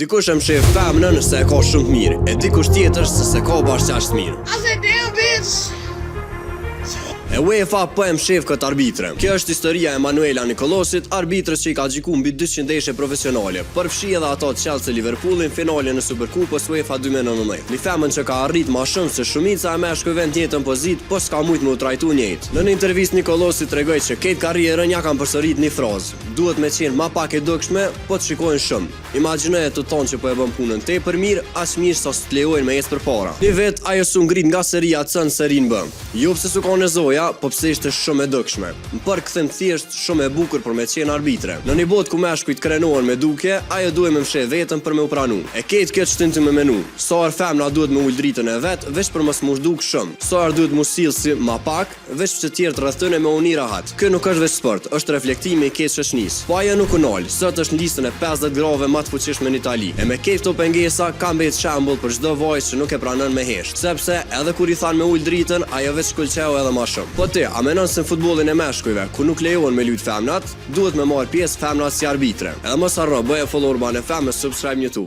Dikush e mshef femnën se e ka shumë të mirë, e dikush tjetër se ka bashkë ashtë mirë. I said, damn, bitch. E UEFA po e mshef këtë arbitre. Kjo është historia e Manuela Nikolosit, arbitrës që i ka gjiku mbi 200 ndeshje profesionale, përfshi edhe ato të Chelsea Liverpoolin finale në Superkupës UEFA 2019. Një femën që ka arrit ma shumë se shumica e meshkujve në të njëjtën pozitë, po s'ka mujt me u trajtu njëjtë. Në një intervistë Nikolosi tregoi që këtë karrierën ja kanë përsërit një frazë: duhet me qenë ma pak e dukshme, po të shikojnë shumë. Imagjinoje të tonë që po e bën punën tepër mirë, as mirë sa të lejojnë me ecë përpara. Një vet ajo s'u ngrit nga seria C në serin B. Jo pse s'u ka nevoja, po pse ishte shumë e dukshme. Më përkthem thjesht shumë e bukur për me qenë arbitre. Në një botë ku meshkujt krenohen me dukje, ajo duhet me msheh veten për me u pranu. E ketë këtë shtin të me menu. Sa herë femna duhet me ul dritën e vet, veç për mos mu zhduk shumë. Sa herë duhet mu sillsi ma pak, veç që të tjerë rreth tyre me uni rahat. Kjo nuk është veç sport, është reflektimi i keq shoqënisë. Po ajo nuk u nal. Sot është në listën e 50 grave më të fuqishme në Itali. E me këto pengesa ka mbet shembull për çdo vajzë që nuk e pranon me hesht. Sepse edhe kur i than me ul dritën, ajo veç shkëlqeu edhe më shumë. Po ti, a menon se në futbollin e meshkujve, ku nuk lejohen me lut femnat, duhet me marr pjesë femnat si arbitre? Edhe mos harro, bëje follower banë FM, subscribe në YouTube.